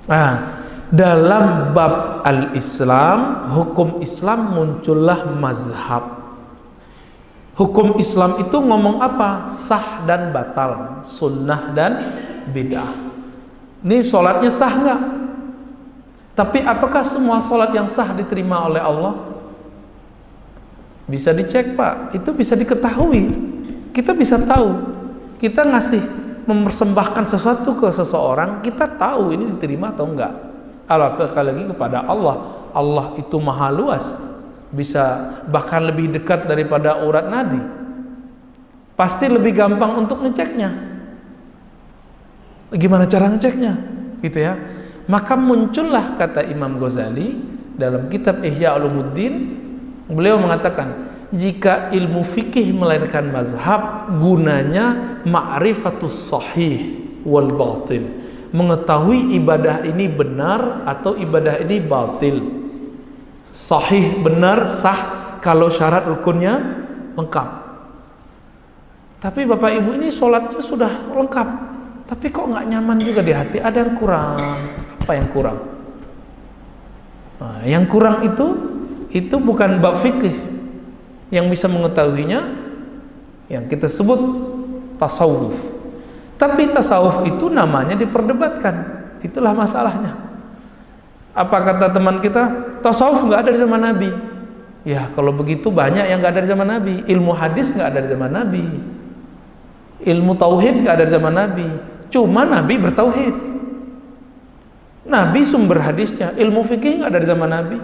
Nah, dalam bab al-Islam, hukum Islam muncullah mazhab. Hukum Islam itu ngomong apa? Sah dan batal, sunnah dan bid'ah. Ini sholatnya sah nggak? Tapi apakah semua sholat yang sah diterima oleh Allah? Bisa dicek, Pak. Itu bisa diketahui. Kita bisa tahu. Kita mempersembahkan sesuatu ke seseorang, kita tahu ini diterima atau enggak. Apalagi lagi kepada Allah. Allah itu maha luas, bisa bahkan lebih dekat daripada urat nadi. Pasti lebih gampang untuk ngeceknya. Gimana cara ngeceknya? Gitu ya. Maka muncullah kata Imam Ghazali dalam kitab Ihya Ulumuddin, beliau mengatakan, jika ilmu fikih melahirkan mazhab, gunanya ma'rifatus sahih wal batil, mengetahui ibadah ini benar atau ibadah ini batil. Sahih, benar, sah kalau syarat rukunnya lengkap. Tapi Bapak Ibu ini sholatnya sudah lengkap, tapi kok nggak nyaman juga di hati, ada yang kurang. Apa yang kurang? Nah, yang kurang itu bukan bab fikih. Yang bisa mengetahuinya yang kita sebut tasawuf. Tapi tasawuf itu namanya diperdebatkan. Itulah masalahnya. Apa kata teman kita? Tasawuf nggak ada di zaman Nabi. Ya, kalau begitu banyak yang nggak ada di zaman Nabi. Ilmu hadis nggak ada di zaman Nabi. Ilmu tauhid nggak ada di zaman Nabi. Cuma Nabi bertauhid. Nabi sumber hadisnya. Ilmu fikih nggak ada di zaman Nabi.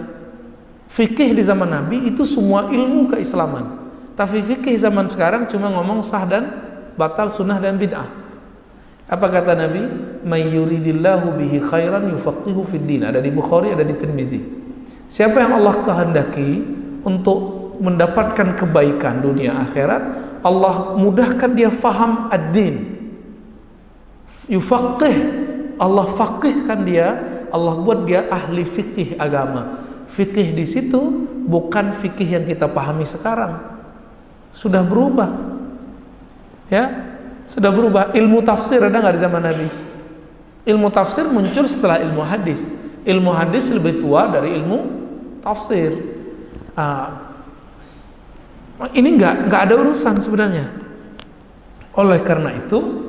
Fikih di zaman Nabi itu semua ilmu keislaman. Tapi fikih zaman sekarang cuma ngomong sah dan batal, sunnah dan bid'ah. Apa kata Nabi? May yuridillahu bihi khairan yufaqihu fid din. Ada di Bukhari, ada di Tirmizi. Siapa yang Allah kehendaki untuk mendapatkan kebaikan dunia akhirat, Allah mudahkan dia faham ad-din. Yufaqih, Allah faqihkan dia, Allah buat dia ahli fikih agama. Fikih di situ bukan fikih yang kita pahami sekarang. Sudah berubah. Ya, sudah berubah. Ilmu tafsir ada nggak di zaman Nabi? Ilmu tafsir muncul setelah ilmu hadis. Ilmu hadis lebih tua dari ilmu tafsir. Ini nggak ada urusan sebenarnya. Oleh karena itu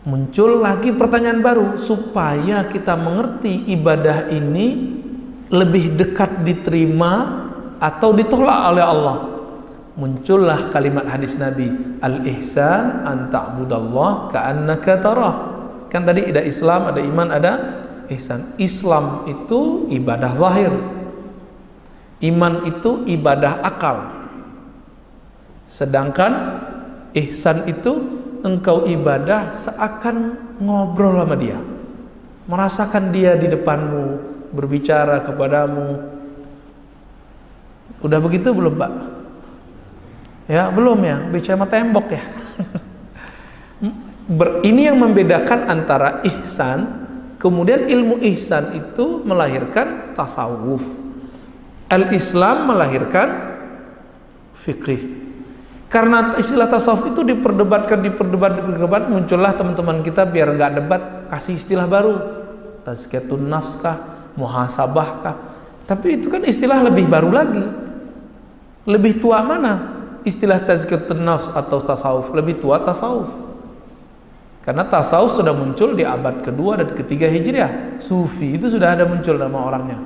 muncul lagi pertanyaan baru supaya kita mengerti ibadah ini lebih dekat diterima atau ditolak oleh Allah. Muncullah kalimat hadis Nabi, al-ihsan an ta'budallah ka'annaka tarah. Kan tadi ada Islam, ada iman, ada ihsan. Islam itu ibadah zahir. Iman itu ibadah akal. Sedangkan ihsan itu engkau ibadah seakan ngobrol sama dia. Merasakan dia di depanmu, berbicara kepadamu. Udah begitu belum, Pak? Ya, belum ya, bicara sama tembok ya. Ini yang membedakan antara ihsan, kemudian ilmu ihsan itu melahirkan tasawuf. Al-Islam melahirkan fikih. Karena istilah tasawuf itu diperdebat, muncullah teman-teman kita biar nggak debat, kasih istilah baru. Tazkiyatun nafs kah? Muhasabah kah? Tapi itu kan istilah lebih baru lagi. Lebih tua mana? Istilah tazkiyatun nafs atau tasawuf? Lebih tua tasawuf. Karena tasawuf sudah muncul di abad kedua dan ketiga Hijriah. Sufi itu sudah ada muncul nama orangnya.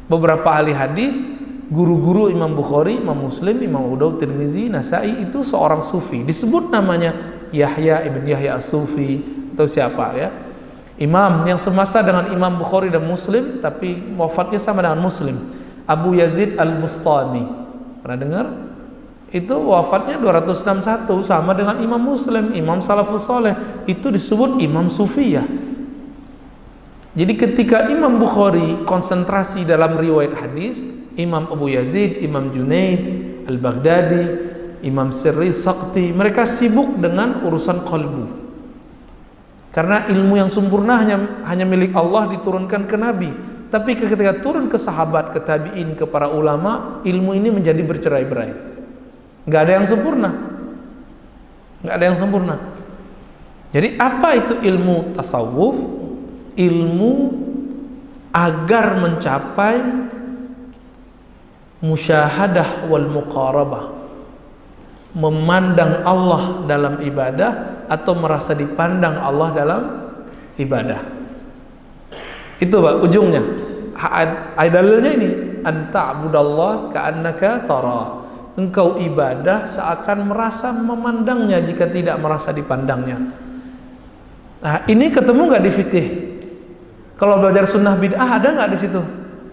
Beberapa ahli hadis, guru-guru Imam Bukhari, Imam Muslim, Imam Abu Daud, Tirmizi, Nasai itu seorang sufi. Disebut namanya Yahya ibn Yahya as-Sufi atau siapa ya? Imam yang semasa dengan Imam Bukhari dan Muslim, tapi wafatnya sama dengan Muslim. Abu Yazid al-Bustami, pernah dengar? Itu wafatnya 261, sama dengan Imam Muslim, Imam Salafus Saleh. Itu disebut Imam Sufi ya. Jadi ketika Imam Bukhari konsentrasi dalam riwayat hadis, Imam Abu Yazid, Imam Junaid al-Baghdadi, Imam Sirri Saqti, mereka sibuk dengan urusan qalbu. Karena ilmu yang sempurna hanya milik Allah, diturunkan ke Nabi. Tapi ketika turun ke sahabat, ke tabi'in, ke para ulama, ilmu ini menjadi bercerai-berai. Nggak ada yang sempurna. Nggak ada yang sempurna. Jadi apa itu ilmu tasawuf? ilmu agar mencapai musyahadah wal muqarabah, memandang Allah dalam ibadah atau merasa dipandang Allah dalam ibadah. Itu Pak ujungnya. Dalilnya ini, anta'budallah ka'annaka tara. Engkau ibadah seakan merasa memandangnya jika tidak merasa dipandangnya. Nah, ini ketemu nggak di fikih? Kalau belajar sunnah bid'ah ada nggak di situ?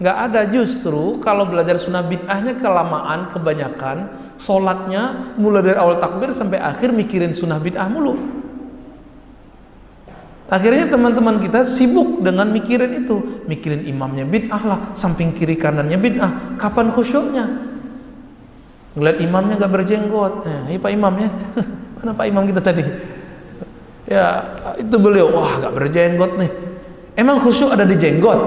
Nggak ada. Justru kalau belajar sunnah bid'ahnya kelamaan, kebanyakan sholatnya mulai dari awal takbir sampai akhir mikirin sunnah bid'ah mulu. Akhirnya teman-teman kita sibuk dengan mikirin itu, mikirin imamnya bid'ah lah, samping kiri kanannya bid'ah. Kapan khusyuknya? Ngeliat imamnya nggak berjenggot, ini Pak Imam ya. Mana Pak Imam kita tadi? Ya itu beliau, wah nggak berjenggot nih. Emang khusyuk ada di jenggot?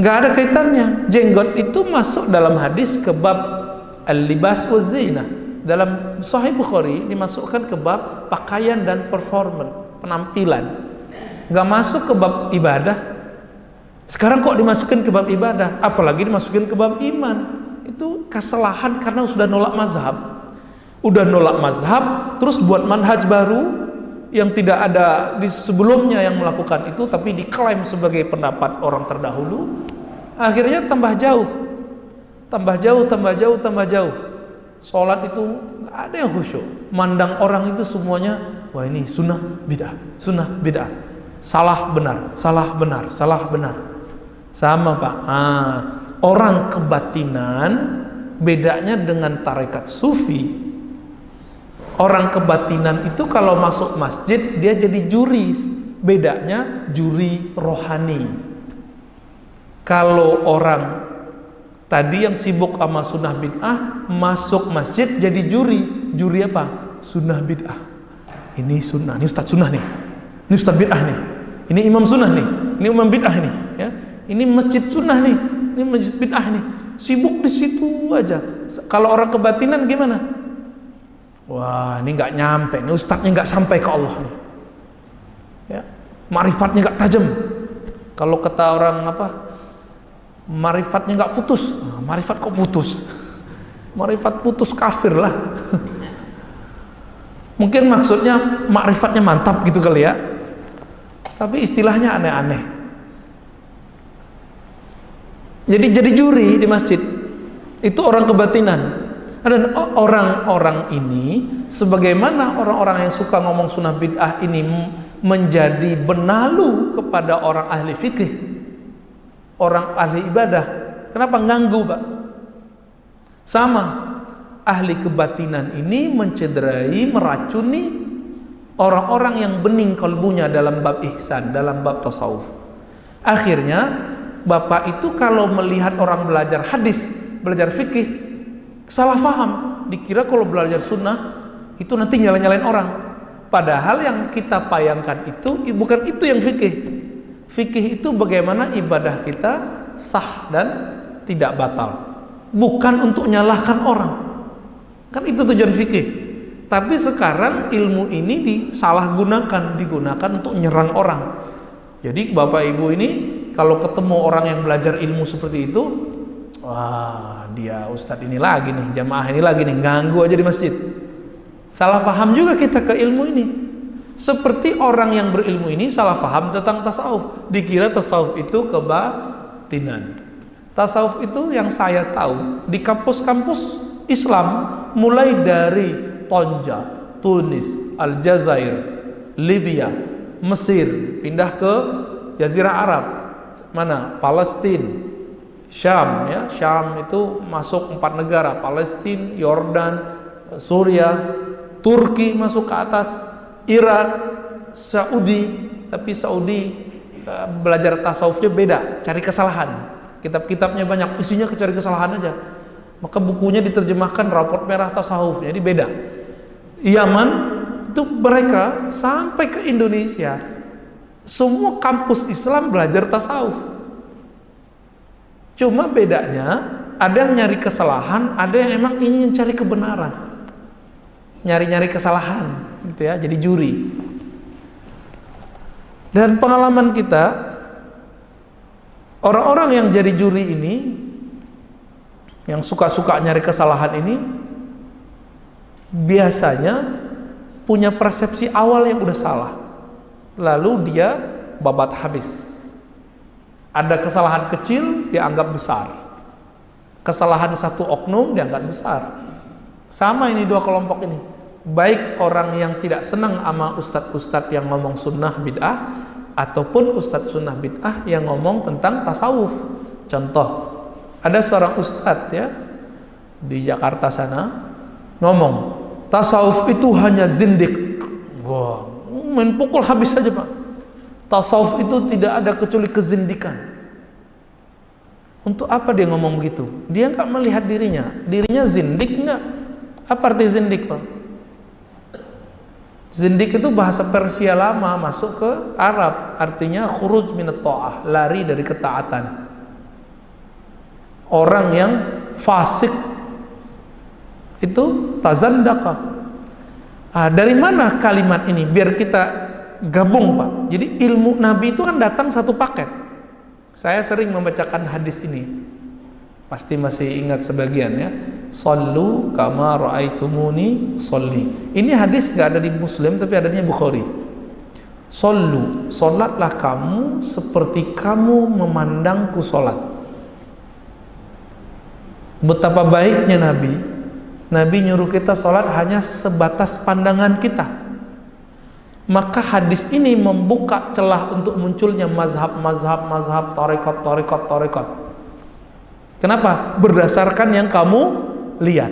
Nggak ada kaitannya. Jenggot itu masuk dalam hadis ke bab al-libas wa zina. Dalam Sahih Bukhari dimasukkan ke bab pakaian dan performance, penampilan. Nggak masuk ke bab ibadah. Sekarang kok dimasukin ke bab ibadah, apalagi dimasukin ke bab iman. Itu kesalahan karena sudah nolak mazhab. Udah nolak mazhab, terus buat manhaj baru yang tidak ada di sebelumnya yang melakukan itu, tapi diklaim sebagai pendapat orang terdahulu. Akhirnya tambah jauh. Sholat itu nggak ada yang khusyuk. Mandang orang itu semuanya, wah ini sunnah bid'ah. Salah benar. Sama Pak. Orang kebatinan bedanya dengan tarekat sufi. Orang kebatinan itu kalau masuk masjid dia jadi juri. Bedanya juri rohani. Kalau orang tadi yang sibuk sama sunnah bid'ah masuk masjid jadi juri. Juri apa? Sunnah bid'ah. Ini sunnah, ini ustadz sunnah nih. Ini ustadz bid'ah nih. Ini imam sunnah nih. Ini imam bid'ah nih. Ya. Ini masjid sunnah nih. Ini masjid bid'ah nih. Sibuk di situ aja. Kalau orang kebatinan gimana? Wah, ini nggak nyampe. Ini ustadznya nggak sampai ke Allah nih. Ya. Marifatnya nggak tajam. Kalau kata orang apa? Marifatnya nggak putus. Marifat kok putus? Marifat putus kafir lah. Mungkin maksudnya marifatnya mantap gitu kali ya. Tapi istilahnya aneh-aneh. Jadi juri di masjid itu orang kebatinan. Dan orang-orang ini, sebagaimana orang-orang yang suka ngomong sunnah bid'ah ini menjadi benalu kepada orang ahli fikih, orang ahli ibadah. Kenapa ganggu Pak? Sama, ahli kebatinan ini mencederai, meracuni orang-orang yang bening kalbunya dalam bab ihsan, dalam bab tasawuf. Akhirnya Bapak itu kalau melihat orang belajar hadis, belajar fikih, salah faham, dikira kalau belajar sunnah itu nanti nyalain orang. Padahal yang kita bayangkan itu bukan itu yang fikih. Fikih itu bagaimana ibadah kita sah dan tidak batal, bukan untuk nyalahkan orang. Kan itu tujuan fikih. Tapi sekarang ilmu ini digunakan untuk nyerang orang. Jadi Bapak Ibu ini kalau ketemu orang yang belajar ilmu seperti itu, wah dia ustadz ini lagi nih, jamaah ini lagi nih, ganggu aja di masjid. Salah paham juga kita ke ilmu ini. Seperti orang yang berilmu ini salah paham tentang tasawuf. Dikira tasawuf itu kebatinan. Tasawuf itu yang saya tahu di kampus-kampus Islam, mulai dari Tonja, Tunis, Aljazair, Libya, Mesir, pindah ke Jazirah Arab, mana? Palestina, Syam, ya. Syam itu masuk 4 negara, Palestina, Yordan, Suriah, Turki masuk ke atas, Irak, Saudi. Tapi Saudi belajar tasawufnya beda, cari kesalahan. Kitab-kitabnya banyak, isinya cari kesalahan aja. Maka bukunya diterjemahkan raport merah tasawuf, jadi beda. Yaman itu mereka sampai ke Indonesia, semua kampus Islam belajar tasawuf. Cuma bedanya ada yang nyari kesalahan, ada yang emang ingin cari kebenaran, nyari-nyari kesalahan gitu ya, jadi juri. Dan pengalaman kita, orang-orang yang jadi juri ini, yang suka-suka nyari kesalahan ini, biasanya punya persepsi awal yang udah salah, lalu dia babat habis. Ada kesalahan kecil dianggap besar, kesalahan satu oknum dianggap besar. Sama ini dua kelompok ini, baik orang yang tidak senang sama ustadz-ustadz yang ngomong sunnah bid'ah, ataupun ustadz sunnah bid'ah yang ngomong tentang tasawuf. Contoh, ada seorang ustadz ya di Jakarta sana ngomong tasawuf itu hanya zindik. Wah, main pukul habis saja Pak. Tasawuf itu tidak ada kecuali kezindikan. Untuk apa dia ngomong begitu? Dia nggak melihat dirinya zindik nggak? Apa arti zindik Pak? Zindik itu bahasa Persia lama masuk ke Arab, artinya khuruj minat ta'ah, lari dari ketaatan. Orang yang fasik itu tazandaka. Dari mana kalimat ini? Biar kita gabung Pak. Jadi ilmu Nabi itu kan datang satu paket. Saya sering membacakan hadis ini, pasti masih ingat sebagian ya. Sallu kama ra'aitumuni sholli. Ini hadis gak ada di Muslim tapi adanya Bukhari. Sallu, solatlah kamu seperti kamu memandangku solat. Betapa baiknya Nabi nyuruh kita solat hanya sebatas pandangan kita. Maka hadis ini membuka celah untuk munculnya mazhab, tarekat. Kenapa? Berdasarkan yang kamu lihat.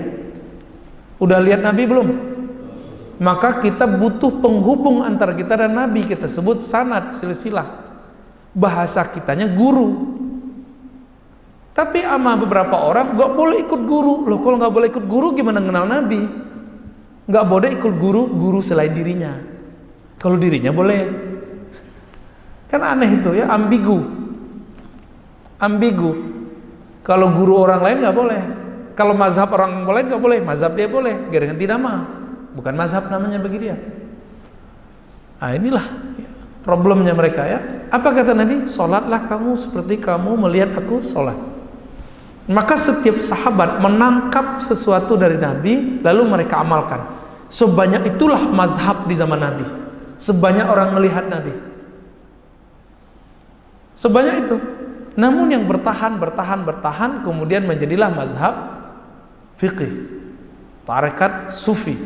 Udah lihat Nabi belum? Maka kita butuh penghubung antara kita dan Nabi. Kita sebut sanad, silsilah. Bahasa kitanya guru. Tapi ama beberapa orang gak boleh ikut guru. Loh kalau gak boleh ikut guru gimana kenal Nabi? Gak boleh ikut guru selain dirinya. Kalau dirinya boleh. Kan aneh itu ya, ambigu. Kalau guru orang lain gak boleh. Kalau mazhab orang lain gak boleh. Mazhab dia boleh, dia ganti nama. Bukan mazhab namanya bagi dia. Nah inilah problemnya mereka ya. Apa kata Nabi? Solatlah kamu seperti kamu melihat aku solat. Maka setiap sahabat menangkap sesuatu dari Nabi, lalu mereka amalkan. Sebanyak itulah mazhab di zaman Nabi. Sebanyak orang melihat Nabi. Sebanyak itu. Namun yang bertahan, kemudian menjadilah mazhab fiqih, tarekat sufi.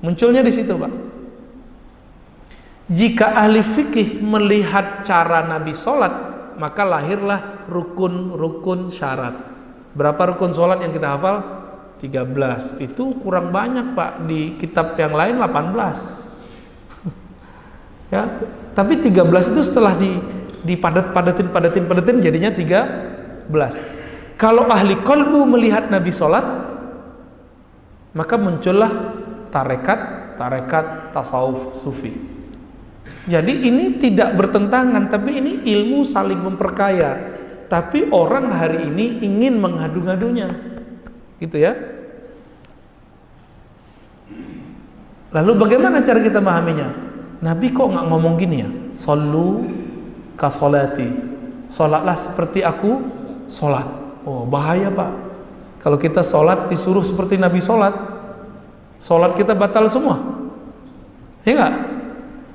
Munculnya di situ Pak. Jika ahli fikih melihat cara Nabi sholat, maka lahirlah rukun-rukun syarat. Berapa rukun sholat yang kita hafal? 13. Itu kurang banyak Pak. Di kitab yang lain 18. Ya, tapi 13 itu setelah dipadat-padatin jadinya 13. Kalau ahli qalbu melihat Nabi sholat, maka muncullah tarekat tasawuf sufi. Jadi ini tidak bertentangan, tapi ini ilmu saling memperkaya. Tapi orang hari ini ingin mengadu-ngadunya, gitu ya. Lalu bagaimana cara kita memahaminya? Nabi kok nggak ngomong gini ya? Sallu ka salati. Salatlah seperti aku salat. Oh, bahaya Pak. Kalau kita salat disuruh seperti Nabi salat, salat kita batal semua. Ya enggak?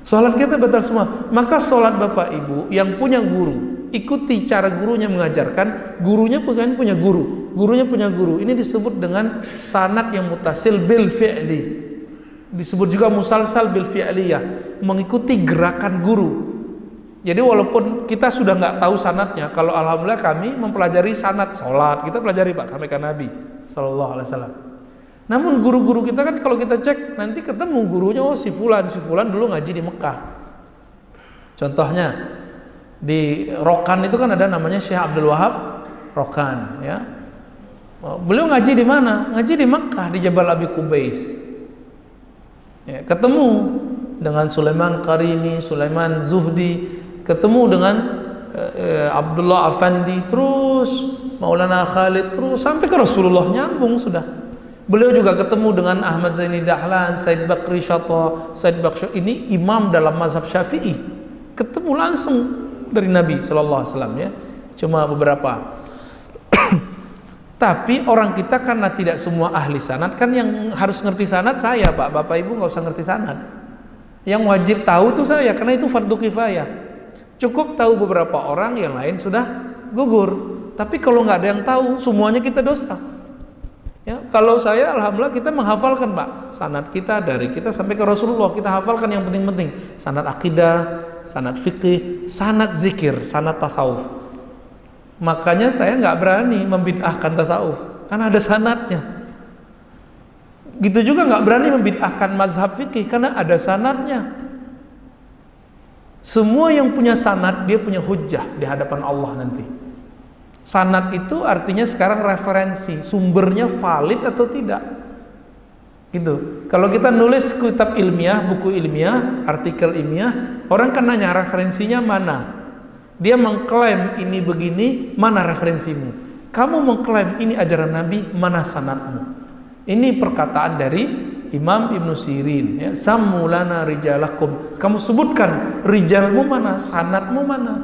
Salat kita batal semua. Maka salat Bapak Ibu yang punya guru, ikuti cara gurunya mengajarkan. Gurunya bukan punya guru. Gurunya punya guru. Ini disebut dengan sanad yang mutasil bil fi'li. Disebut juga musalsal bil fi'liyah, mengikuti gerakan guru. Jadi walaupun kita sudah nggak tahu sanadnya, kalau alhamdulillah kami mempelajari sanad sholat, kita pelajari Pak sampai ke Nabi Sallallahu Alaihi Wasallam. Namun guru-guru kita kan kalau kita cek nanti ketemu gurunya, oh si fulan dulu ngaji di Mekah. Contohnya di Rokan itu kan ada namanya Syekh Abdul Wahab Rokan, ya. Beliau ngaji di mana? Ngaji di Mekah di Jabal Abi Qubais. Ya, ketemu dengan Sulaiman Qarini, Sulaiman Zuhdi, ketemu dengan Abdullah Afandi, terus Maulana Khalid, terus sampai ke Rasulullah, nyambung sudah. Beliau juga ketemu dengan Ahmad Zaini Dahlan, Said Bakri Syatta, Said Bakri, ini imam dalam mazhab Syafi'i. ketemu langsung dari Nabi Shallallahu Alaihi Wasallam ya, cuma beberapa. Tapi orang kita karena tidak semua ahli sanad, kan yang harus ngerti sanad saya Pak, Bapak Ibu nggak usah ngerti sanad. Yang wajib tahu tuh saya, karena itu fardu kifayah. Cukup tahu beberapa orang, yang lain sudah gugur. Tapi kalau nggak ada yang tahu, semuanya kita dosa. Ya, kalau saya alhamdulillah kita menghafalkan Pak, sanad kita dari kita sampai ke Rasulullah, kita hafalkan yang penting-penting. Sanad akidah, sanad fikih, sanad zikir, sanad tasawuf. Makanya saya nggak berani membid'ahkan tasawuf, karena ada sanadnya. Gitu juga nggak berani membid'ahkan mazhab fikih, karena ada sanadnya. Semua yang punya sanad, dia punya hujjah di hadapan Allah nanti. Sanad itu artinya sekarang referensi, sumbernya valid atau tidak. Gitu. Kalau kita nulis kitab ilmiah, buku ilmiah, artikel ilmiah, orang kan nanya referensinya mana. Dia mengklaim ini begini, mana referensimu? Kamu mengklaim ini ajaran Nabi, mana sanadmu? Ini perkataan dari Imam Ibn Sirin ya, sammulana rijalakum. Kamu sebutkan rijalmu mana, sanadmu mana?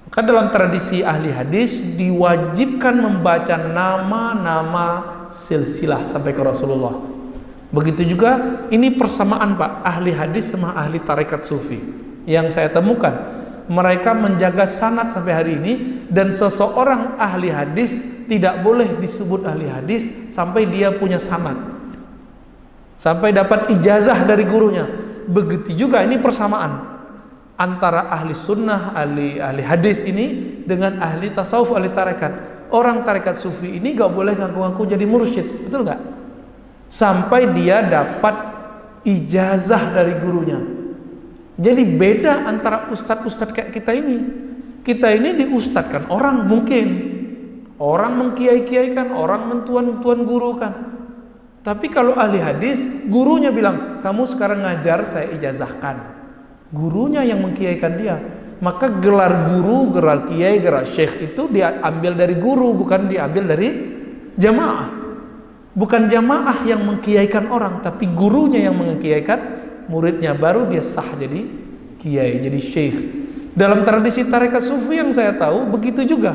Maka dalam tradisi ahli hadis diwajibkan membaca nama-nama silsilah sampai ke Rasulullah. Begitu juga ini persamaan Pak, ahli hadis sama ahli tarekat sufi. Yang saya temukan, mereka menjaga sanad sampai hari ini, dan seseorang ahli hadis tidak boleh disebut ahli hadis sampai dia punya sanad, sampai dapat ijazah dari gurunya. Begitu juga ini persamaan antara ahli sunnah, ahli hadis ini dengan ahli tasawuf, ahli tarekat. Orang tarekat sufi ini gak boleh ngaku-ngaku jadi mursyid, betul gak? Sampai dia dapat ijazah dari gurunya. Jadi beda antara ustadz-ustadz kayak kita ini. Kita ini diustadkan orang, mungkin orang mengkiai-kiaikan, orang mentuan-tuan guru kan. Tapi kalau ahli hadis, gurunya bilang, kamu sekarang ngajar, saya ijazahkan. Gurunya yang mengkiaikan dia. Maka gelar guru, gelar kiai, gelar syekh itu diambil dari guru, bukan diambil dari jamaah. Bukan jamaah yang mengkiaikan orang, tapi gurunya yang mengkiaikan muridnya, baru dia sah jadi kiai, jadi syekh. Dalam tradisi tarekat sufi yang saya tahu begitu juga.